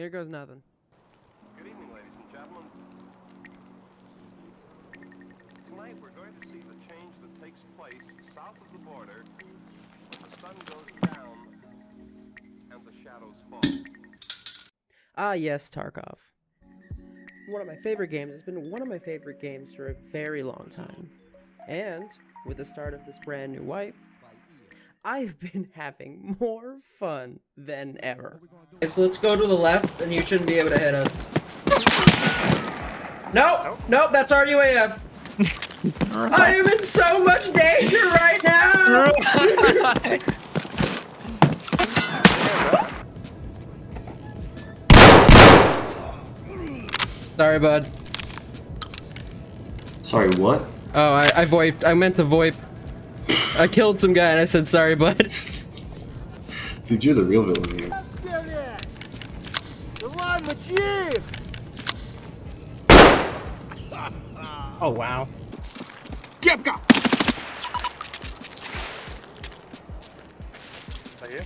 Here goes nothing. Good evening, ladies and gentlemen. Tonight we're going to see the change that takes place south of the border when the sun goes down and the shadows fall. Ah, yes, Tarkov. One of my favorite games. It's been one of my favorite games for a very long time. And with the start of this brand new wipe, I've been having more fun than ever. Okay, so let's go to the left, and you shouldn't be able to hit us. Nope, nope, that's our UAF. I am in so much danger right now! Sorry, bud. Sorry, what? Oh, I voiped. I meant to voip. I killed some guy and I said sorry, bud. Dude, you're the real villain here. Oh, wow. Kepka! Is that you?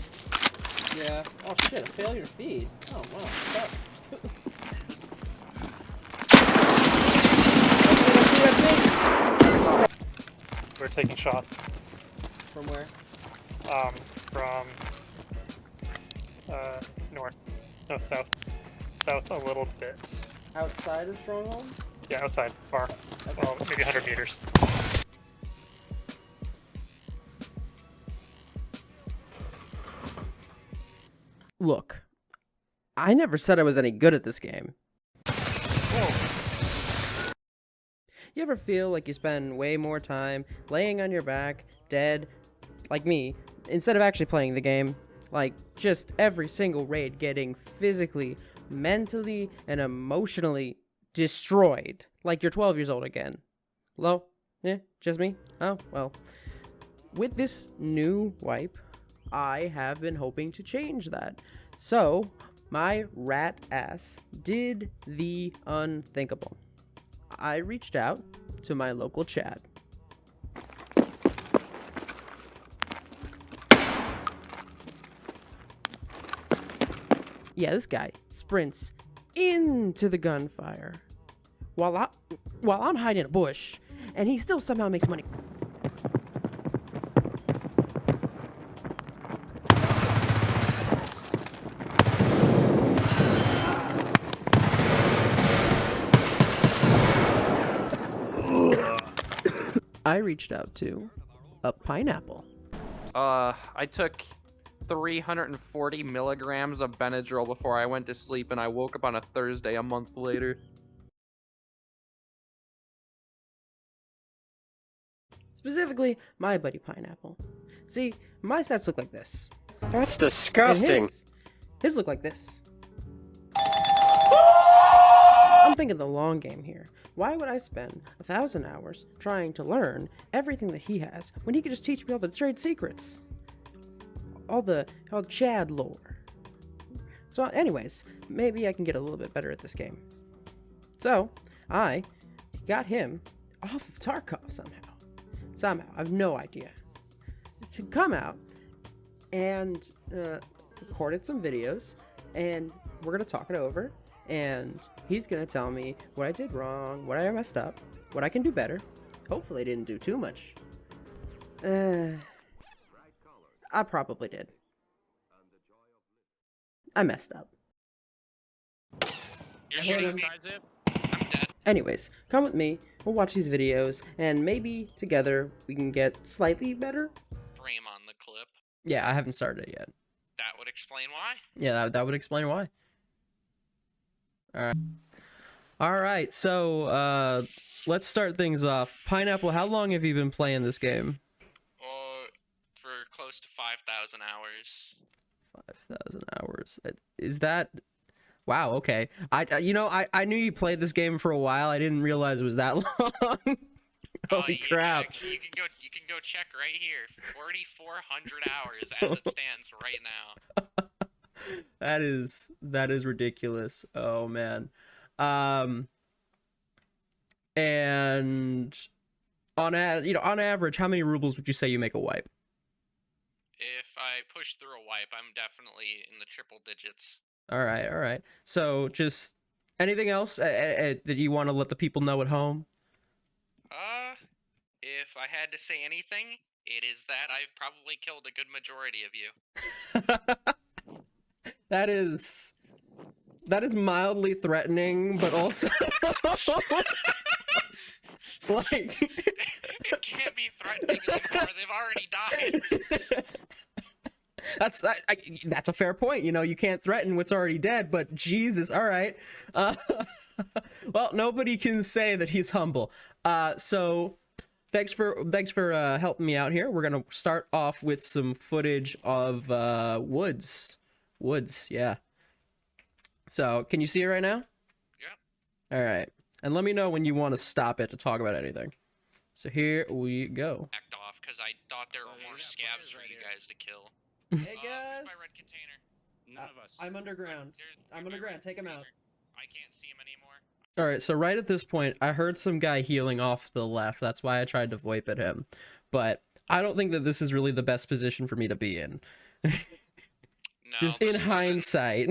Yeah. Oh shit, a failure to feed. Oh wow. We're taking shots. From where? From north. No, south. South a little bit. Outside of Stronghold? Yeah, outside, far. Okay. Well, maybe 100 meters. Look, I never said I was any good at this game. Whoa. You ever feel like you spend way more time laying on your back, dead, like me, instead of actually playing the game? Like, just every single raid getting physically, mentally, and emotionally destroyed. Like you're 12 years old again. Hello? Yeah, just me? Oh, well. With this new wipe, I have been hoping to change that. So, my rat ass did the unthinkable. I reached out to my local chat. Yeah, this guy sprints into the gunfire while I'm hiding in a bush, and he still somehow makes money. I reached out to a pineapple. I took 340 milligrams of Benadryl before I went to sleep, and I woke up on a Thursday a month later. Specifically, my buddy Pineapple. See, my stats look like this. That's disgusting. His look like this. I'm thinking the long game here. Why would I spend 1,000 hours trying to learn everything that he has when he could just teach me all the trade secrets? All Chad lore. So anyways, maybe I can get a little bit better at this game. So, I got him off of Tarkov somehow, I have no idea, to come out and recorded some videos, and we're gonna talk it over, and he's gonna tell me what I did wrong, what I messed up, what I can do better. Hopefully I didn't do too much. I probably did. I messed up. You're shooting it? I'm dead. Anyways, come with me, we'll watch these videos, and maybe together we can get slightly better. Frame on the clip. Yeah, I haven't started it yet. That would explain why. Yeah, that would explain why. Alright, so, let's start things off. Pineapple, how long have you been playing this game? For close to 5,000 hours. 5,000 hours. Is that... Wow, okay. I knew you played this game for a while. I didn't realize it was that long. Holy crap. You can go check right here. 4,400 hours as it stands right now. that is ridiculous. Oh man. And on average, how many rubles would you say you make a wipe? If I push through a wipe, I'm definitely in the triple digits. All right, all right. So just anything else that you want to let the people know at home? If I had to say anything, it is that I've probably killed a good majority of you. That is mildly threatening, but also like It can't be threatening anymore. They've already died. that's a fair point. You know, you can't threaten what's already dead, but Jesus, all right. Well, nobody can say that he's humble. So thanks for helping me out here. We're gonna start off with some footage of woods, yeah. So can you see it right now? Yeah. All right, and let me know when you want to stop it to talk about anything. So here we go. Backed off because I thought there were more scabs for you guys to kill. Hey Where's guys, my red container? None of us. I'm underground. I'm Where's my underground. red Take him out. container? I can't see him anymore. All right, so right at this point, I heard some guy healing off the left. That's why I tried to VoIP at him. But I don't think that this is really the best position for me to be in. No, Just in this wasn't- hindsight.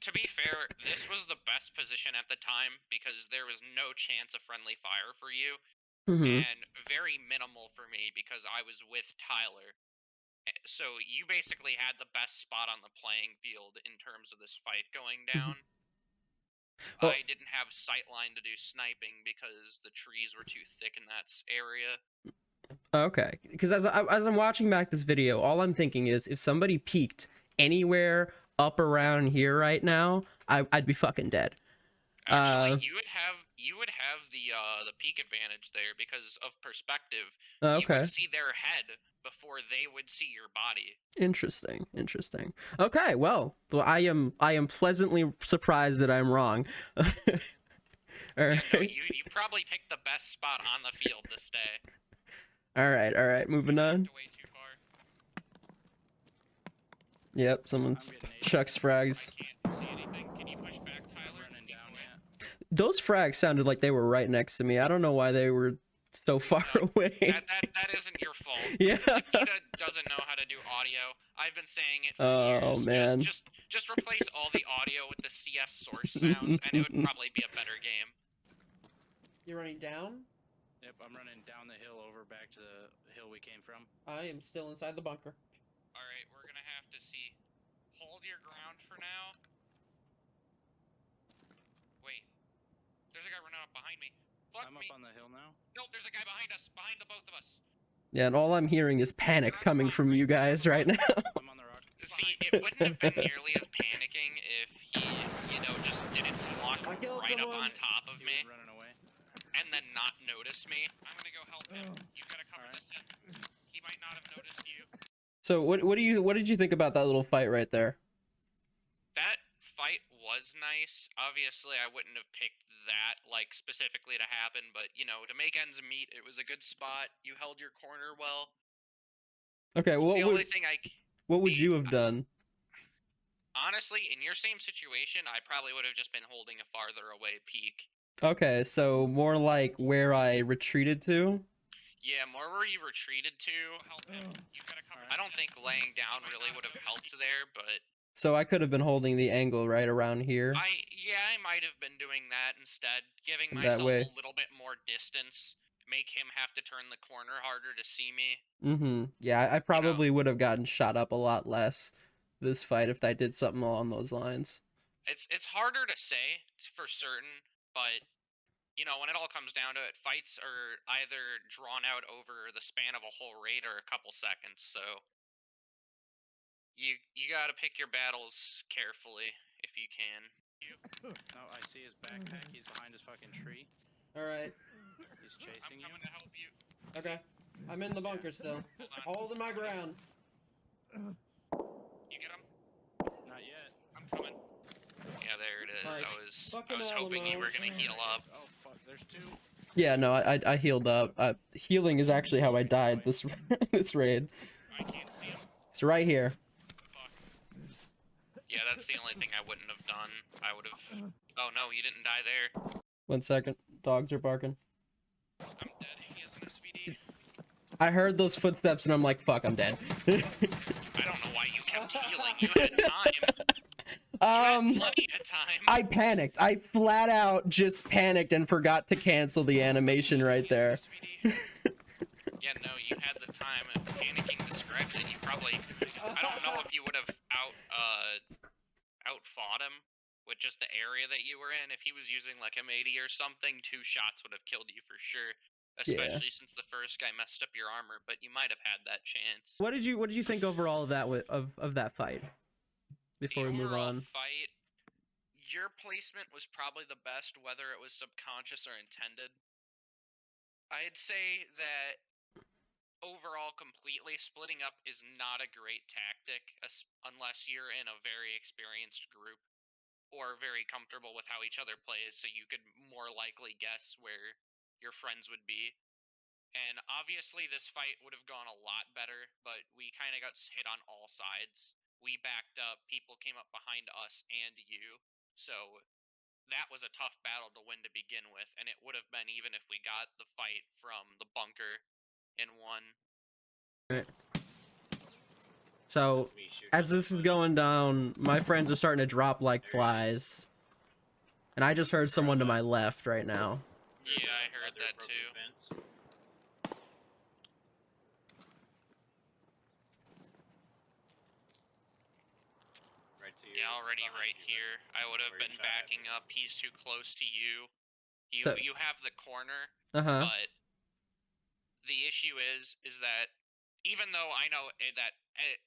To be fair, this was the best position at the time because there was no chance of friendly fire for you, Mhm. and very minimal for me because I was with Tyler. So you basically had the best spot on the playing field in terms of this fight going down. Well- I didn't have sightline to do sniping because the trees were too thick in that area. Okay, because as I'm watching back this video, all I'm thinking is if somebody peeked anywhere up around here right now, I'd be fucking dead. Actually, you would have the peak advantage there because of perspective. You Okay, would see their head before they would see your body. interesting. Okay, well, I am pleasantly surprised that I'm wrong. All right. Yeah, no, you probably picked the best spot on the field to stay. All right, moving on. Way too far. Yep, someone chucks frags. I can't see anything. Can you push back, Tyler? Running down yet. Those frags sounded like they were right next to me. I don't know why they were so far away. That isn't your fault. Yeah. Nikita doesn't know how to do audio. I've been saying it for Oh, years. man. Just replace all the audio with the CS source sounds, and it would probably be a better game. You're running down? Yep, I'm running down the hill over back to the hill we came from. I am still inside the bunker. Alright, we're gonna have to see. Hold your ground for now. Wait. There's a guy running up behind me. Fuck I'm me. up on the hill now. No, there's a guy behind us. Behind the both of us. Yeah, and all I'm hearing is panic coming from you guys right now. I'm on the rock. See, it wouldn't have been nearly as panicking if he, just didn't walk I killed right someone. up on top of He me was running away. and then not notice me. I'm gonna go help him. You gotta cover Alright. this in. He might not have noticed you. So what did you think about that little fight right there? That fight was nice. Obviously, I wouldn't have picked that, specifically to happen, but, to make ends meet, it was a good spot. You held your corner well. Okay, well, The only thing what would you have done? honestly, in your same situation, I probably would have just been holding a farther away peak. Okay, so more like where I retreated to? Yeah, more where you retreated to. Help him. You gotta cover. I don't think laying down really would have helped there, but So I could have been holding the angle right around here. I might have been doing that instead, giving That myself way. a little bit more distance, make him have to turn the corner harder to see me. Mm-hmm. Yeah, I probably would have gotten shot up a lot less this fight if I did something along those lines. It's harder to say for certain, but when it all comes down to it, fights are either drawn out over the span of a whole raid or a couple seconds, so you gotta pick your battles carefully if you can. No, I see his backpack. He's behind his fucking tree. All right. He's I'm chasing you. coming to help you. Okay. I'm in the bunker still. Hold on. Holding my ground. You get him? Not yet. I'm coming. Yeah, there it is. Alright. I was hoping you were gonna heal up. Oh fuck, there's two. Yeah, no, I healed up. Healing is actually how I died this this raid. I can't see him. It's right here. Fuck. Yeah, that's the only thing I wouldn't have done. I would have. Oh no, you didn't die there. 1 second. Dogs are barking. I'm dead. He has an SVD. I heard those footsteps and I'm like, fuck, I'm dead. I don't know why you kept healing. You had time. Plenty of time. I panicked. I flat out just panicked and forgot to cancel the animation right there. Yeah, no, you had the time. Panicking describes it. You probably, I don't know if you would have outfought him with just the area that you were in. If he was using like M80 or something, 2 shots would have killed you for sure. Especially since the first guy messed up your armor, but you might have had that chance. What did you think overall of that of that fight? Before we move on. Fight, your placement was probably the best, whether it was subconscious or intended. I'd say that overall, completely splitting up is not a great tactic unless you're in a very experienced group or very comfortable with how each other plays, so you could more likely guess where your friends would be. And obviously this fight would have gone a lot better, but we kind of got hit on all sides. We backed up, people came up behind us and you, so that was a tough battle to win to begin with, and it would have been even if we got the fight from the bunker and won. Right. So, as this is going down, my friends are starting to drop like flies. And I just heard someone to my left right now. Yeah, I heard that too. Yeah, already right here. I would have been backing up. He's too close to you. You have the corner, but the issue is that even though I know that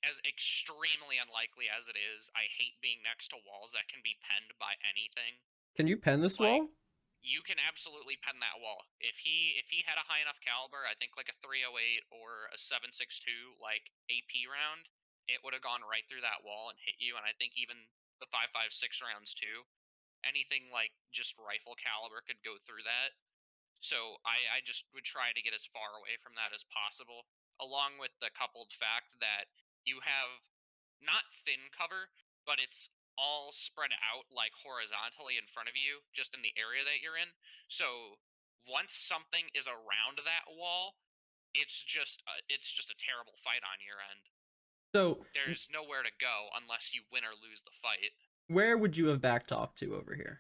as extremely unlikely as it is, I hate being next to walls that can be penned by anything. Can you pen this wall? You can absolutely pen that wall. If he had a high enough caliber, I think like a 308 or a 7.62 like AP round, it would have gone right through that wall and hit you. And I think even the 5.56 rounds too. Anything like just rifle caliber could go through that. So I just would try to get as far away from that as possible, along with the coupled fact that you have not thin cover, but it's all spread out like horizontally in front of you, just in the area that you're in. So once something is around that wall, it's just a terrible fight on your end. So there's nowhere to go unless you win or lose the fight. Where would you have backed off to over here?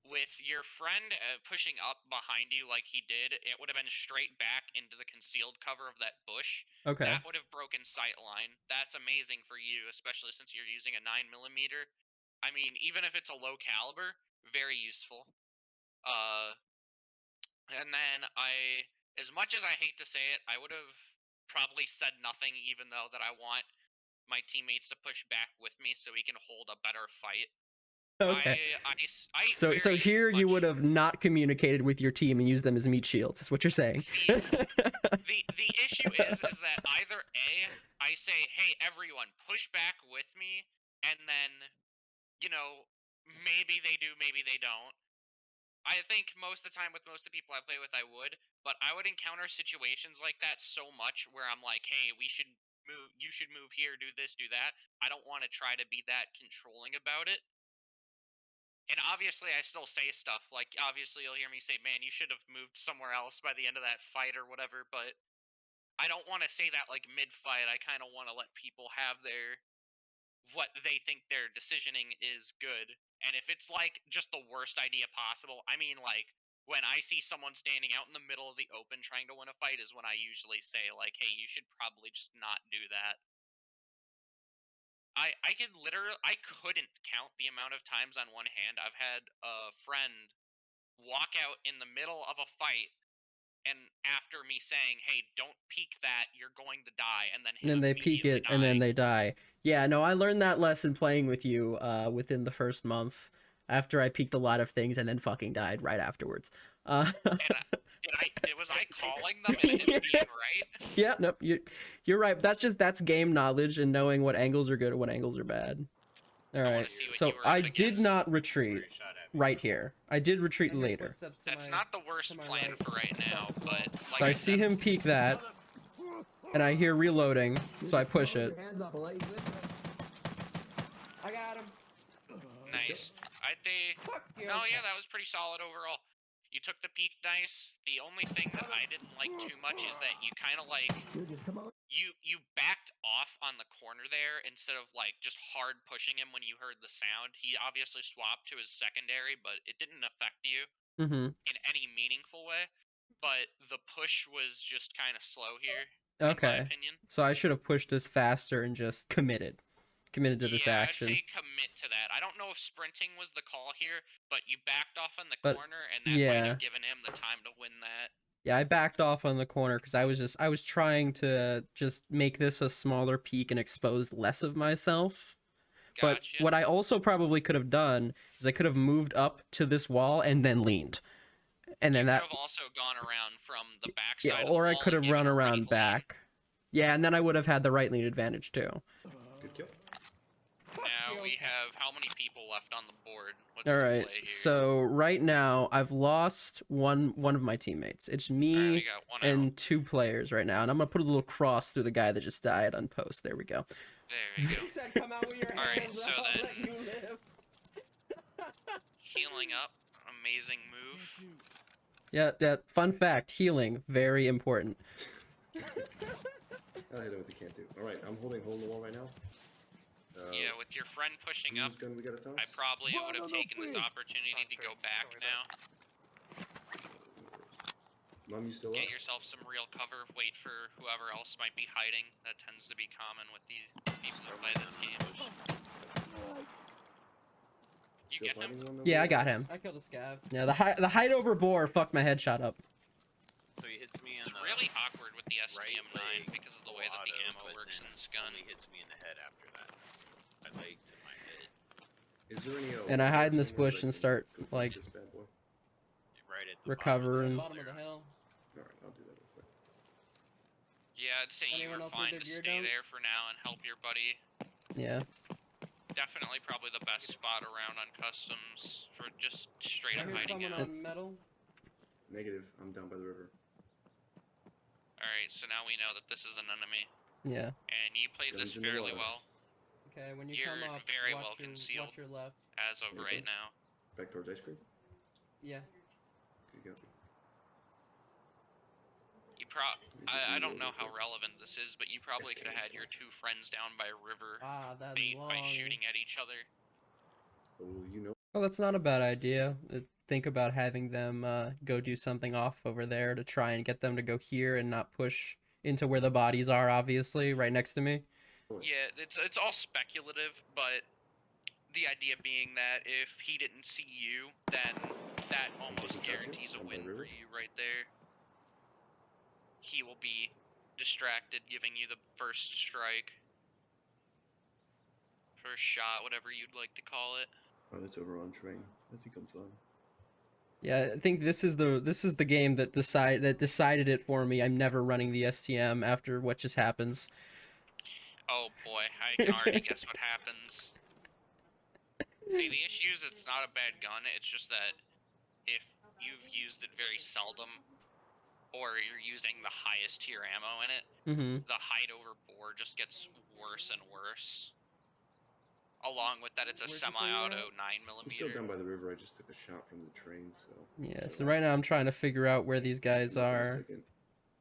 With your friend pushing up behind you like he did, it would have been straight back into the concealed cover of that bush. Okay. That would have broken sight line. That's amazing for you, especially since you're using a 9mm. I mean, even if it's a low caliber, very useful. And then as much as I hate to say it, I would have probably said nothing, even though that I want my teammates to push back with me so we can hold a better fight. Okay. So here you would have not communicated with your team and used them as meat shields. Is what you're saying? The issue is that either A, I say, hey everyone, push back with me, and then, maybe they do, maybe they don't. I think most of the time with most of the people I play with I would, but I would encounter situations like that so much where I'm like, hey, you should move here, do this, do that. I don't want to try to be that controlling about it. And obviously, I still say stuff. Like, obviously, you'll hear me say, man, you should have moved somewhere else by the end of that fight or whatever, but I don't want to say that, like, mid-fight. I kind of want to let people have what they think their decisioning is good. And if it's, like, just the worst idea possible, I mean, like, when I see someone standing out in the middle of the open trying to win a fight is when I usually say, like, hey, you should probably just not do that. I couldn't count the amount of times on one hand I've had a friend walk out in the middle of a fight, and after me saying, hey, don't peek that, you're going to die, and then they peek it and then they die. Yeah, no, I learned that lesson playing with you within the first month after I peeked a lot of things and then fucking died right afterwards. Was I calling them and being right? Yeah, nope, you're right. That's game knowledge and knowing what angles are good and what angles are bad. All right, so I did not retreat right here. I did retreat later. That's not the worst plan for right now, but like so I see him peek that, and I hear reloading, so I push it. I got him. Nice. No, yeah, that was pretty solid overall. You took the peak dice. The only thing that I didn't like too much is that you kind of like you backed off on the corner there instead of like just hard pushing him when you heard the sound. He obviously swapped to his secondary, but it didn't affect you Mm-hmm. in any meaningful way. But the push was just kind of slow here, in my Okay. opinion. So I should have pushed this faster and just committed to this Yeah, action. I'd say commit to that. I don't know if sprinting was the call here, but you backed off on the But, corner, and that might yeah. have given him the time to win that. Yeah, I backed off on the corner because I was trying to just make this a smaller peak and expose less of myself. But Gotcha. what I also probably could have done is I could have moved up to this wall and then leaned. And then You that could have also gone around from the backside yeah, of the or I wall could and have run given a right around lean. back. Yeah, and then I would have had the right lean advantage too. Good kill. Now we have how many people left on the board? What's All the right. play here? So right now I've lost one of my teammates. It's Alright, me we got one and out. 2 players right now, and I'm gonna put a little cross through the guy that just died on post. There we go. There we go. said, "Come out with your Alright, hands, so I'll then- let you live." Healing up, amazing move. Yeah. Fun fact: healing, very important. I'll hit him with the can't do. Alright, I'm holding hole in the wall right now. Yeah, with your friend pushing up, Whose gun we gotta toss? I probably would have taken this opportunity to go back now. Mom, you still up? Get yourself some real cover, wait for whoever else might be hiding. That tends to be common with the people that play this game. You Still get him? fighting one over Yeah, I there? got him. I killed a scav. Yeah, the hide over boar fucked my headshot up. So he hits me in It's the really awkward with the right STM9 leg, because of the way that the auto, ammo but works in then this gun. only hits me in the head after that. My leg to my head. Is there any, And I hide in this somewhere bush that and I can start, go get like, this bad boy? Right at the recover and. bottom of the hill. Alright, I'll do that real quick. Yeah, I'd say you Anyone were else fine need to their gear stay down? there for now and help your buddy. Yeah. Definitely probably the best spot around on customs for just straight up hiding out. metal. Negative, I'm down by the river. Alright, so now we know that this is an enemy. Yeah. And you played Guns this in the fairly water. well, Okay, when you You're come up, very watch well your, concealed. watch your left. as of Yes, right sir. now. Back towards ice cream? Yeah. Good go. You just I reload don't know real how quick. relevant this is, but you probably could have had your 2 friends down by a river Ah, that's bait long. by shooting at each other. Oh, you know. Well, that's not a bad idea. Think about having them go do something off over there to try and get them to go here and not push into where the bodies are, obviously, right next to me. Yeah, it's all speculative, but the idea being that if he didn't see you, then that almost Doesn't touch you? guarantees a On the win for river? you right there. He will be distracted, giving you the first strike. First shot, whatever you'd like to call it. Oh, that's over on train. I think I'm fine. Yeah, I think this is the game that decided it for me. I'm never running the STM after what just happens. Oh boy, I can already guess what happens. See, the issue is it's not a bad gun, it's just that if you've used it very seldom, or you're using the highest tier ammo in it, Mm-hmm. the hide over bore just gets worse and worse. Along with that, it's a Where'd you say you were semi-auto at? 9mm. I'm still down by the river. I just took a shot from the train, so. Yeah, so right now I'm trying to figure out where these guys Give me are. 1 second.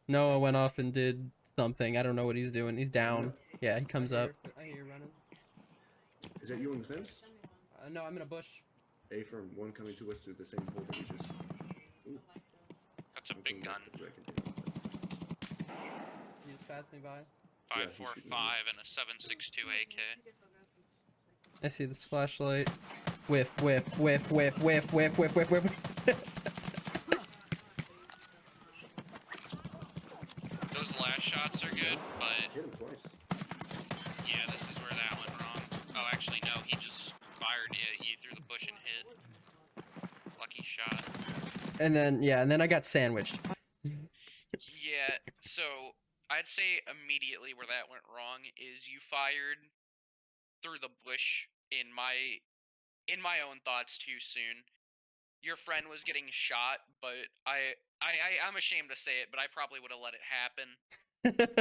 Noah went off and did something. I don't know what he's doing. He's down. Yeah, he comes up. I hear you running. Is that you on the fence? No, I'm in a bush. A firm, one coming to us through the same hole that we just. Ooh, That's a I'm big coming gun. back to the right container. You just passed me by. Yeah, he's 5.45 shooting at and a 7.62 AK. I see this flashlight. Whiff, whiff, whiff, whiff, whiff, whiff, whiff, whiff, whiff. Those last shots are good, but Hit him twice. yeah, this is where that went wrong. Oh, actually, no, he just fired you through the bush and hit. Lucky shot. And then I got sandwiched. Yeah, so I'd say immediately where that went wrong is you fired through the bush in my own thoughts too soon. Your friend was getting shot, but I'm ashamed to say it, but I probably would have let it happen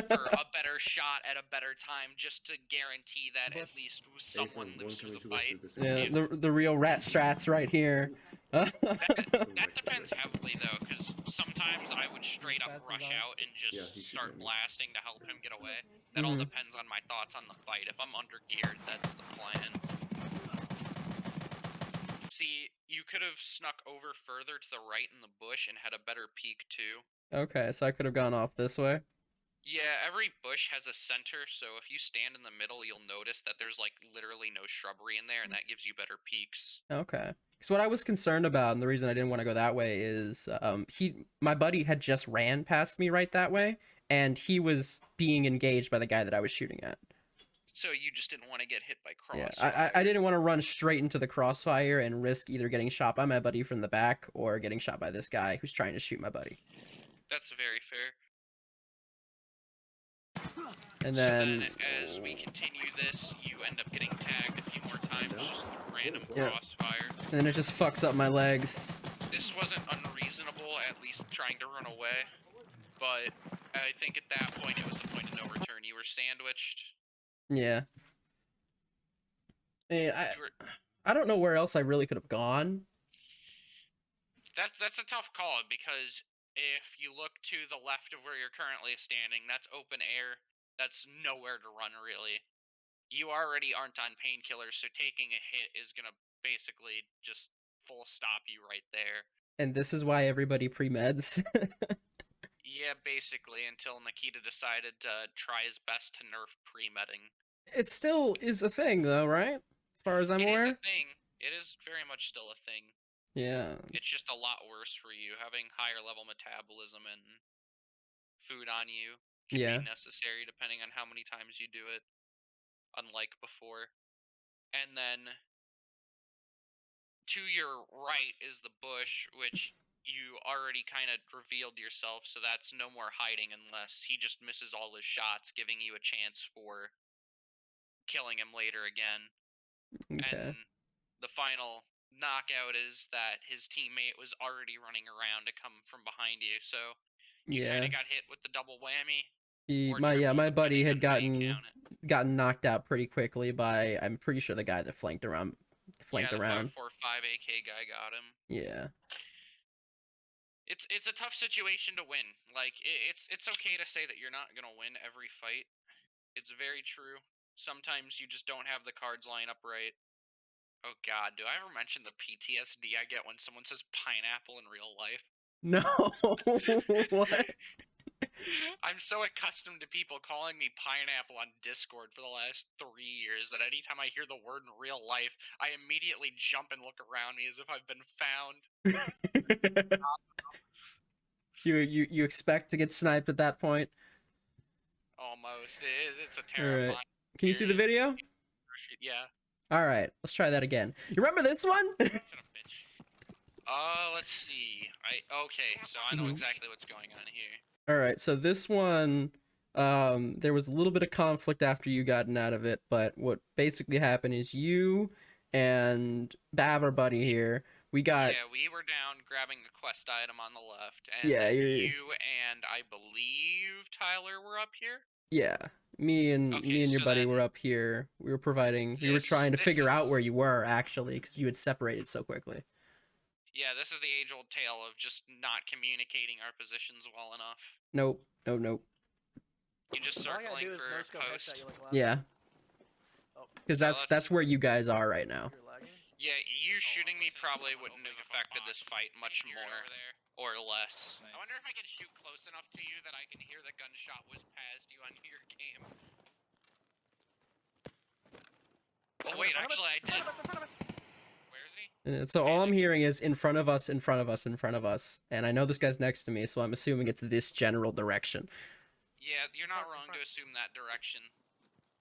for a better shot at a better time, just to guarantee that at least someone one lives through coming the to us fight. through the same Yeah, hole. the real rat strats right here. That depends heavily though, because sometimes I would straight up rush out and Yeah, just he's shooting start at me. blasting to help him get away. That all depends on my thoughts on the fight. If I'm under geared, that's the plan. See, you could have snuck over further to the right in the bush and had a better peek too. Okay, so I could have gone off this way. Yeah, every bush has a center, so if you stand in the middle, you'll notice that there's like literally no shrubbery in there, and that gives you better peeks. Okay. So what I was concerned about, and the reason I didn't want to go that way is, my buddy had just ran past me right that way, and he was being engaged by the guy that I was shooting at. So you just didn't want to get hit by Yeah, crossfire. I didn't want to run straight into the crossfire and risk either getting shot by my buddy from the back or getting shot by this guy who's trying to shoot my buddy. That's very fair. And So then, then, as we continue this, you end up getting tagged a few more times just through random Yeah. crossfire. and then it just fucks up my legs. This wasn't unreasonable, at least trying to run away, but I think at that point it was the point of no return. You were sandwiched. Yeah. I mean, You were, I don't know where else I really could have gone. that's a tough call, because if you look to the left of where you're currently standing, that's open air. That's nowhere to run, really. You already aren't on painkillers, so taking a hit is gonna basically just full stop you right there. And this is why everybody pre-meds. Yeah, basically, until Nikita decided to try his best to nerf pre-medding. It still is a thing, though, right? As far as I'm It is aware. a thing. It is very much still a thing. Yeah. It's just a lot worse for you. Having higher level metabolism and food on you can Yeah. be necessary depending on how many times you do it, unlike before. And then to your right is the bush, which you already kind of revealed yourself, so that's no more hiding unless he just misses all his shots, giving you a chance for killing him later again. Okay. And the final knockout is that his teammate was already running around to come from behind you, so you kind Yeah. of got hit with the double whammy. or My triple, buddy depending had on how you count it. gotten knocked out pretty quickly by, I'm pretty sure, the guy that flanked around. Yeah, the Around. 5.45 AK guy got him. Yeah. It's a tough situation to win. Like it's okay to say that you're not gonna win every fight. It's very true. Sometimes you just don't have the cards line up right. Oh God, do I ever mention the PTSD I get when someone says pineapple in real life? No. What? I'm so accustomed to people calling me pineapple on Discord for the last 3 years that anytime I hear the word in real life, I immediately jump and look around me as if I've been found. You expect to get sniped at that point? Almost. It's a All terrifying. right. Can you see the video? Yeah. All right. Let's try that again. You remember this one? Shut up, bitch. Let's see. Okay, so I know exactly what's going on here. All right. So this one, there was a little bit of conflict after you gotten out of it, but what basically happened is you and Bav, buddy here, we got. Yeah, we were down grabbing a quest item on the left, and Yeah, then you're. you and I believe Tyler were up here. Yeah, me and Okay, your so buddy then were up here. We were providing. We were trying to this figure out is- where you were actually, because you had separated so quickly. Yeah, this is the age-old tale of just not communicating our positions well enough. Nope. Nope. You just circling for post. Yeah. Because that's where you guys are right now. Yeah, you shooting me probably wouldn't have affected this fight much more or less. I wonder if I can shoot close enough to you that I can hear the gunshot whiz past you on your game. Oh wait, actually I did. Where is he? And so all I'm hearing is in front of us, in front of us, in front of us, and I know this guy's next to me, so I'm assuming it's this general direction. Yeah, you're not wrong to assume that direction.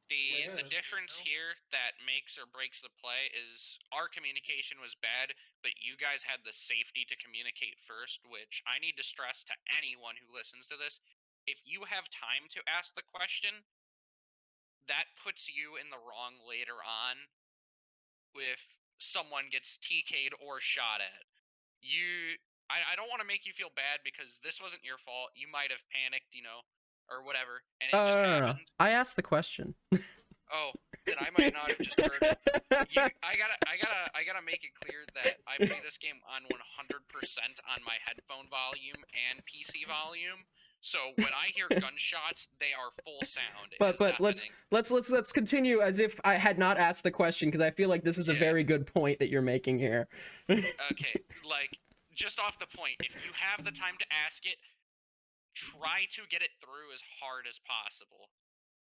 The difference here that makes or breaks the play is our communication was bad, but you guys had the safety to communicate first, which I need to stress to anyone who listens to this. If you have time to ask the question, that puts you in the wrong later on if someone gets TK'd or shot at. I don't want to make you feel bad because this wasn't your fault. You might have panicked, or whatever, and it just No. happened. I asked the question. Oh, then I might not have just heard it. I gotta make it clear that I play this game on 100% on my headphone volume and PC volume. So when I hear gunshots, they are full sound. It is But deafening. let's continue as if I had not asked the question, because I feel like this is a Yeah. very good point that you're making here. Okay, like, just off the point, if you have the time to ask it, try to get it through as hard as possible.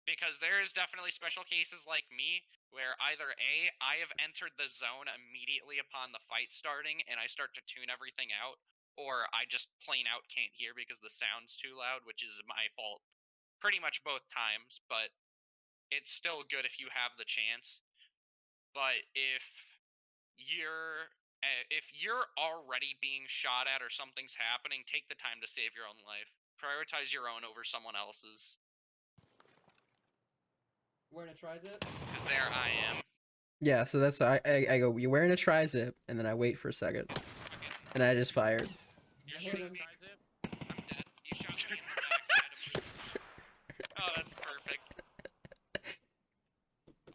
Because there is definitely special cases like me, where either A, I have entered the zone immediately upon the fight starting, and I start to tune everything out, or I just plain out can't hear because the sound's too loud, which is my fault pretty much both times, but it's still good if you have the chance. But if you're already being shot at or something's happening, take the time to save your own life. Prioritize your own over someone else's. Wearing a tri-zip? Because there I am. Yeah, so that's I go, you're wearing a tri-zip, and then I wait for a second, Okay. and I just fired. You're I hit shooting him. me. I'm dead. You shot me in the back. I had to move. Oh, that's perfect.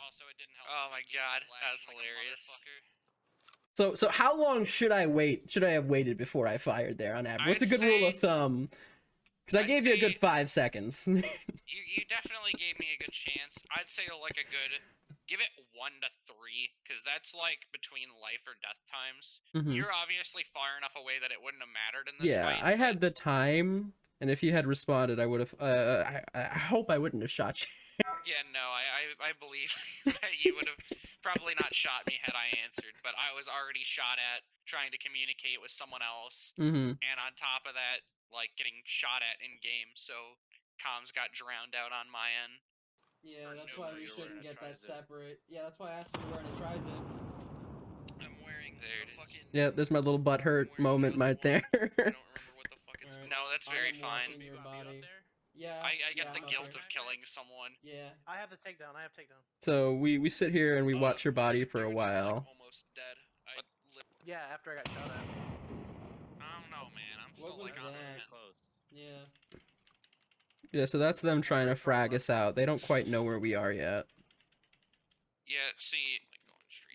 Also, it didn't help. Oh my god, that's hilarious. So how long should I wait? Should I have waited before I fired there on average? What's a good rule of thumb? Because I I'd gave you a good say- 5 seconds. You definitely gave me a good chance. I'd say like a good, give it 1 to 3, because that's like between life or death times. Mhm. You're obviously far enough away that it wouldn't have mattered in this Yeah, fight. I had the time, and if you had responded, I would have. I hope I wouldn't have shot you. Yeah, no, I believe that you would have probably not shot me had I answered, but I was already shot at trying to communicate with someone else, Mm-hmm. and on top of that, like getting shot at in game, so comms got drowned out on my end. Yeah, First that's note, why no, we you're shouldn't wearing a get that tri-zip. separate. Yeah, that's why I asked you to wear a tri-zip. I'm wearing the fucking. Yep, there's my little butt hurt I'm wearing moment the other right there. one. I don't remember what the fuck it's. Alright, No, that's I very am fine. watching your Poopie, you body. up there? Yeah. I get yeah, the I'm guilt okay. of killing someone. Yeah. I have the takedown. I have takedown. So we sit here and we Oh, watch your body for a dude's, like, while. almost dead. But Yeah, after I got shot at. I don't know, man. I'm What still was like on that? the Close. Yeah. Yeah, so that's them trying to frag us out. They don't quite know where we are yet. Yeah, see,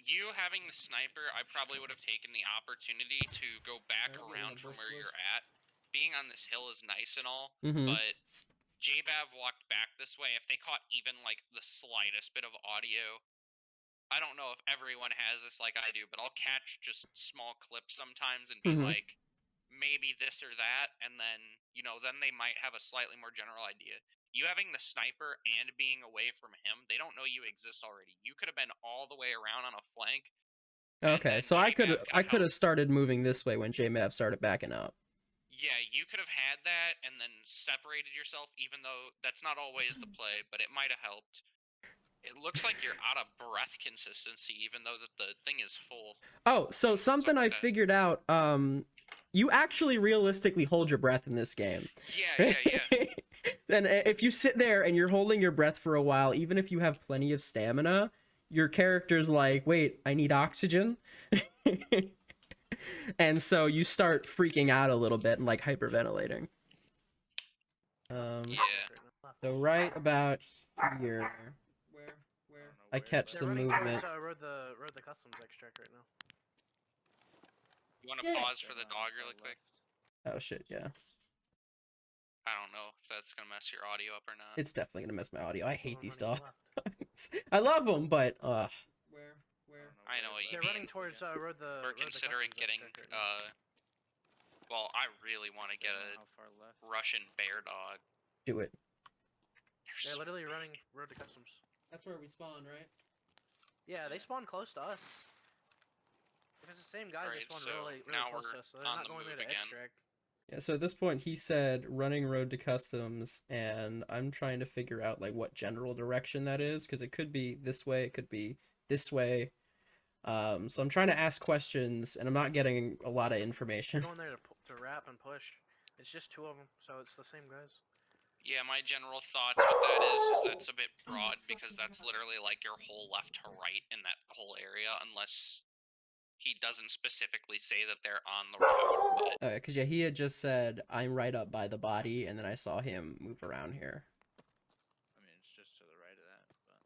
you having the sniper, I probably would have taken the opportunity to go back Are we around in the from bush where bush? you're at. Being on this hill is nice and all, Mhm. but JBav walked back this way. If they caught even like the slightest bit of audio, I don't know if everyone has this like I do, but I'll catch just small clips sometimes and be Mhm. like, maybe this or that, and then, then they might have a slightly more general idea. You having the sniper and being away from him, they don't know you exist already. You could have been all the way around on a flank. and Okay, then so I could JBav I could have helped. started moving this way when JMAV started backing up. Yeah, you could have had that and then separated yourself, even though that's not always the play, but it might have helped. It looks like you're out of breath consistency, even though the thing is full. Oh, so something I that. figured out. You actually realistically hold your breath in this game. Yeah. And if you sit there and you're holding your breath for a while, even if you have plenty of stamina, your character's like, wait, I need oxygen. And so you start freaking out a little bit and like hyperventilating. Yeah. So right about here, where I catch They're some running movement. towards road the customs extract right now. You want to pause for the dog really quick? Oh shit, yeah. I don't know if that's gonna mess your audio up or not. It's definitely gonna mess my audio. I hate One these running dogs. I love them, but Where? I know what you They're mean. running towards road the. We're road the considering customs getting extract right now. well, I really want to get a How far left? Russian bear dog. Do it. They're literally running road to customs. That's where we spawn, right? Yeah, they spawn close to us. If it's the same guys, they Right, spawn so really now close we're to us, so they're on not the going there move to again. extract. Yeah, so at this point he said running road to customs, and I'm trying to figure out like what general direction that is, because it could be this way, it could be this way. So I'm trying to ask questions, and I'm not getting a lot of They're information. going there to wrap and push. It's just 2 of them, so it's the same guys. Yeah, my general thoughts with that is that's a bit broad because that's literally like your whole left to right in that whole area, unless he doesn't specifically say that they're on the road. But Because yeah, he had just said I'm right up by the body, and then I saw him move around here. I mean, it's just to the right of that, but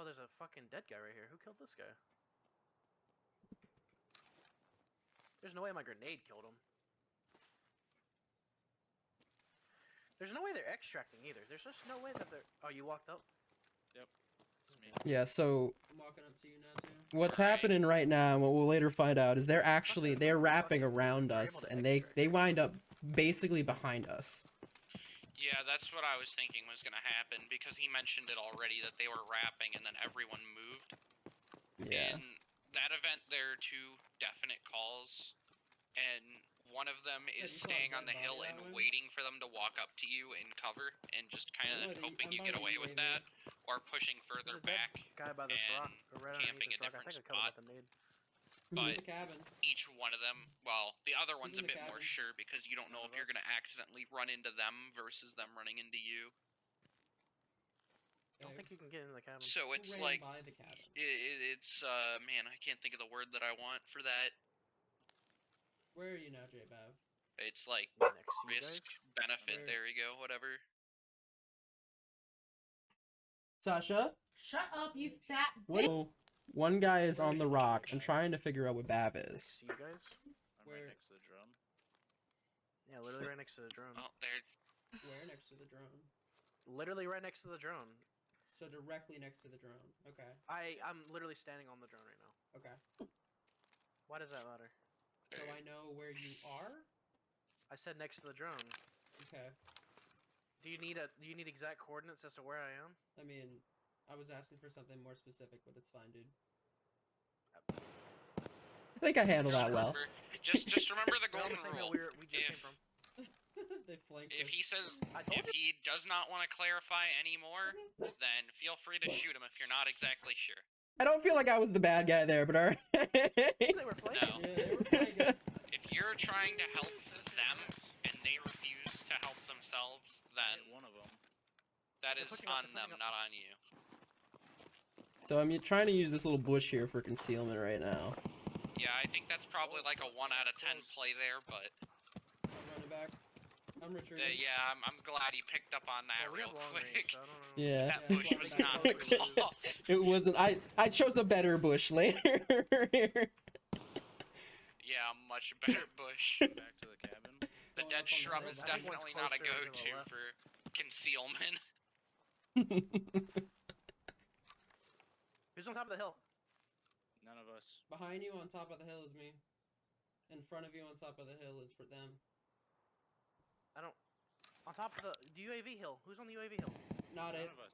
Oh, there's a fucking dead guy right here. Who killed this guy? There's no way my grenade killed him. There's no way they're extracting either. There's just no way that they're... Oh, you walked up? It's me. Yeah, so I'm walking up to you now too. what's Alright. happening right now, and what we'll later find out, is they're wrapping around us, and they wind up basically behind us. Yeah, that's what I was thinking was gonna happen, because he mentioned it already that they were wrapping and then everyone moved. Yeah. In that event, there are two definite calls, and one of them So is you saw a staying on dead the body hill that and way? waiting for them to walk up to you in cover and just kind I'm of by the- hoping I'm you by get the away with UAV. that, or pushing further There's a dead back. guy by this rock, and or right camping underneath a this rock. I think I different killed him spot. with a nade. Who's But in the cabin? each one of them, well, the other one's in a the bit more cabin? sure because you don't know if you're gonna accidentally run into them versus them running into you. I don't think you can get into the cabin. So Who it's ran like by the cabin? it's man, I can't think of the word that I want for that. Where are you now, J-Bav? It's like Next to you risk, guys. benefit. Where- There you go. Whatever. Sasha? Shut up, you fat What? One guy is on the rock. I'm trying to figure out what Bav is. Next to you guys. I'm Where- right next to the drum. Yeah, literally right next to the drone. Oh, there. Where next to the drone? Literally right next to the drone. So directly next to the drone. Okay. I'm literally standing on the drone right now. Okay. Why does that matter? So I know where you are? I said next to the drone. Okay. Do you need exact coordinates as to where I am? I mean, I was asking for something more specific, but it's fine, dude. I think I handled that well. Just remember the We're on golden the same hill rule. we just If- came from. They flanked If us. he says, I told if he does not want to clarify anymore, then feel free to shoot him if you're not exactly sure. I don't feel like I was the bad guy there, but alright. They were flanking. No. Yeah, they were flanking us. If you're trying to help them and they refuse to help themselves, I then hit one of them. that They're is pushing up, on they're them, pushing not on you. So I'm trying to use this little bush here for concealment right now. Yeah, I think that's probably like a 1 out of 10 Close. play there, but I'm running back. I'm retreating. yeah, I'm glad he picked up on that Well, we real have long quick. range, so I don't know. Yeah. That Yeah, bush well, was that not the probably is. call. It wasn't. I chose a better bush later. Yeah, much better bush. Back to the cabin. The Going dead up on the shrub hill. is I think one's definitely not a closer to the go-to left. for concealment. Who's on top of the hill? None of us. Behind you on top of the hill is me. In front of you on top of the hill is for them. I don't. On top of the UAV hill. Who's on the UAV hill? Not None it. of us.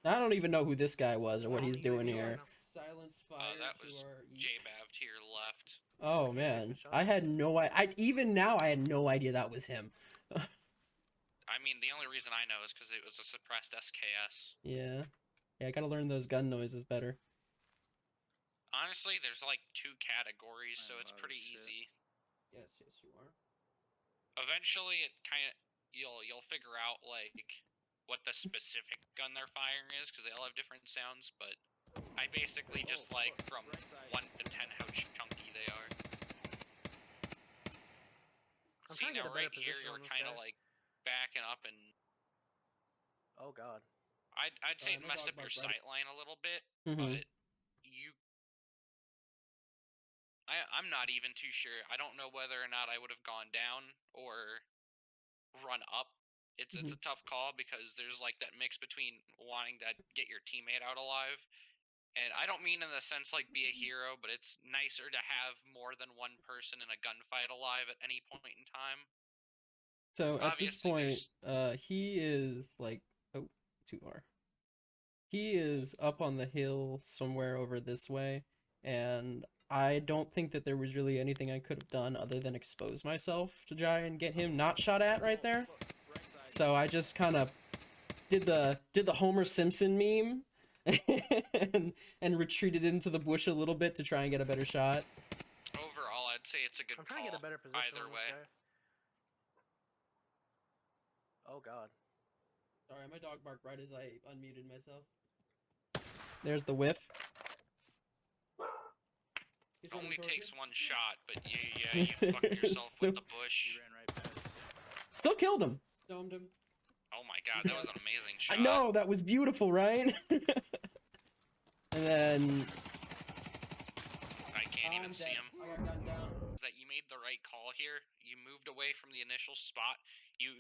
I don't even know who this guy was or what he's doing here. Silence fire that to was our east. J-Bav to your left. Oh man, I had no I even now I had no idea that was him. I mean, the only reason I know is because it was a suppressed SKS. Yeah, I gotta learn those gun noises better. Honestly, there's like 2 categories, so I'm it's loud pretty as shit. easy. Yes, yes, you are. Eventually, it kind of you'll figure out like what the specific gun they're firing is, because they all have different sounds. But I basically just Oh, like fuck, from right side. 1 to 10 how chunky they are. I'm See trying to now, get a better right here, position you're on this kind of guy. like backing up, and Oh god. I'd say it my messed dog up your barked right- sight line a little bit, Mhm. but I'm not even too sure. I don't know whether or not I would have gone down or run up. It's a tough call because there's like that mix between wanting to get your teammate out alive, and I don't mean in the sense like be a hero, but it's nicer to have more than one person in a gunfight alive at any point in time. So at this Obviously, point, he is like, oh, too far. He is up on the hill somewhere over this way, and I don't think that there was really anything I could have done other than expose myself to try and get him not shot at right there. Fuck, right side. So I just kind of did the Homer Simpson meme and retreated into the bush a little bit to try and get a better shot. Overall, I'd say it's a good I'm call. trying to get a better position either on way. this guy. Oh god. Sorry, my dog barked right as I unmuted myself. There's the whiff. He's running Only towards takes you. 1 shot, but yeah, you fucked yourself with the bush. He ran right past. Still killed him. Domed him. Oh my god, that was an amazing shot. I know, that was beautiful, right? And then... I can't even see him. I got gunned down. That you made the right call here. You moved away from the initial spot. You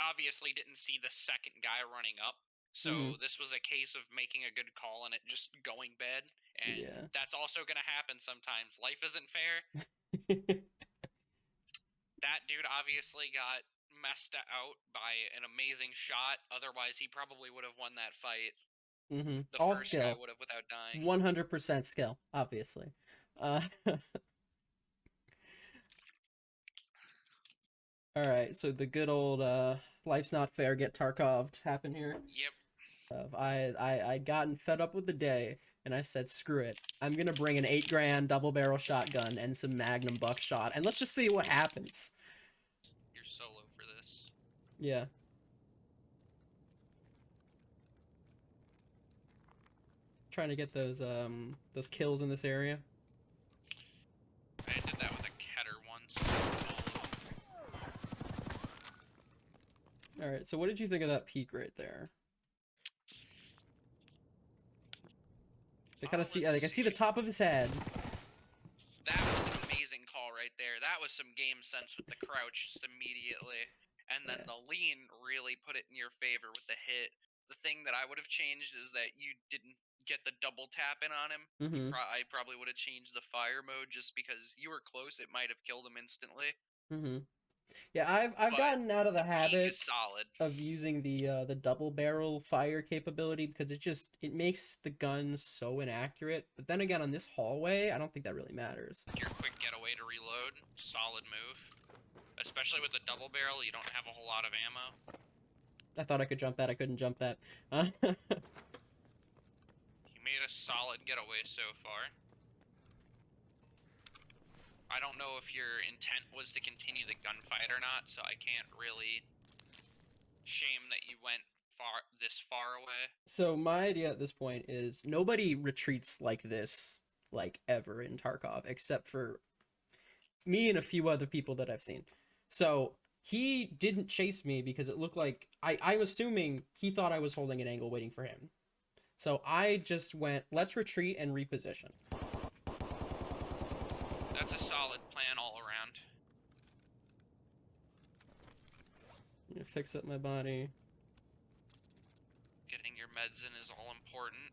obviously didn't see the second guy running up. So this was a case of making a good call and it just going bad. And that's also going to happen sometimes. Life isn't fair. That dude obviously got messed out by an amazing shot. Otherwise, he probably would have won that fight. The All first skill. guy would have without dying. 100% skill, obviously. Alright, so the good old life's not fair, get Tarkov'd happen here. Yep. I'd gotten fed up with the day, and I said, screw it. I'm gonna bring an 8 grand double barrel shotgun and some Magnum buckshot, and let's just see what happens. You're solo for this. Yeah. Trying to get those kills in this area. I did that with a Keter once. Alright, so what did you think of that peak right there? I kind of see, like, I see the top of his head. That was an amazing call right there. That was some game sense with the crouch just immediately. And then the lean really put it in your favor with the hit. The thing that I would have changed is that you didn't get the double tap in on him. I probably would have changed the fire mode just because you were close. It might have killed him instantly. Yeah, I've gotten out of the habit solid. of using the double barrel fire capability because it makes the gun so inaccurate. But then again, on this hallway, I don't think that really matters. Your quick getaway to reload, solid move. Especially with the double barrel, you don't have a whole lot of ammo. I thought I could jump that. I couldn't jump that. You made a solid getaway so far. I don't know if your intent was to continue the gunfight or not, so I can't really shame that you went this far away. So my idea at this point is nobody retreats like this, like, ever in Tarkov, except for me and a few other people that I've seen. So he didn't chase me because it looked like I'm assuming he thought I was holding an angle waiting for him. So I just went, let's retreat and reposition. That's a solid plan all around. I'm gonna fix up my body. Getting your meds in is all important.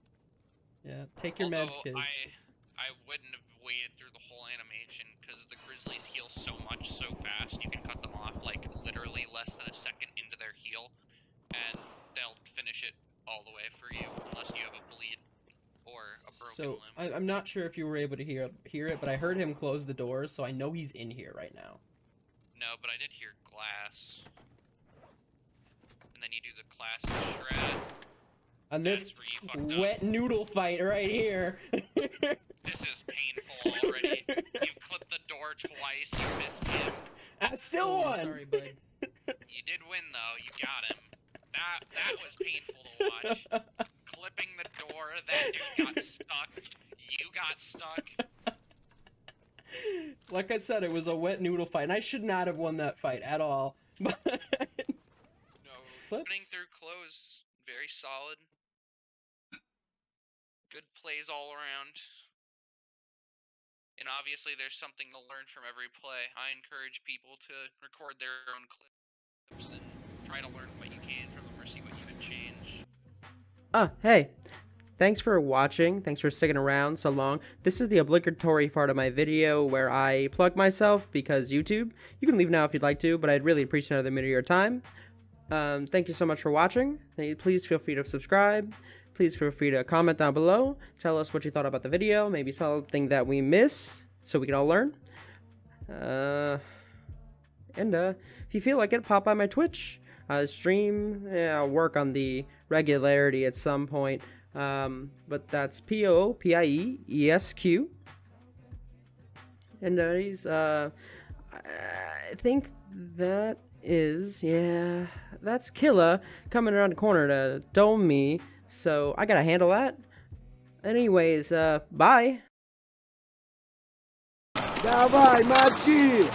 Yeah, take your meds, kids. I wouldn't have waited through the whole animation because the Grizzlies heal so much so fast. You can cut them off like literally less than a second into their heal, and they'll finish it all the way for you unless you have a bleed or a broken limb. I'm not sure if you were able to hear it, but I heard him close the doors, so I know he's in here right now. No, but I did hear glass. And then you do the classic shred. On this wet noodle fight right here. This is painful already. You've clipped the door twice, you missed him. I still won! Sorry, bud. You did win though, you got him. That was painful to watch. Clipping the door, that dude got stuck. You got stuck. Like I said, it was a wet noodle fight, and I should not have won that fight at all. But No, running through close, very solid. Good plays all around. And obviously there's something to learn from every play. I encourage people to record their own clips and try to learn what you can from them or see what you could change. Hey. Thanks for watching. Thanks for sticking around so long. This is the obligatory part of my video where I plug myself because YouTube. You can leave now if you'd like to, but I'd really appreciate another minute of your time. Thank you so much for watching. Please feel free to subscribe. Please feel free to comment down below. Tell us what you thought about the video. Maybe something that we miss so we can all learn. If you feel like it, pop by my Twitch. Stream. I'll work on the regularity at some point. But that's POOPIEESQ. And I think that is, yeah, that's Killa coming around the corner to dome me. So I gotta handle that. Anyways, bye. Давай, мочи!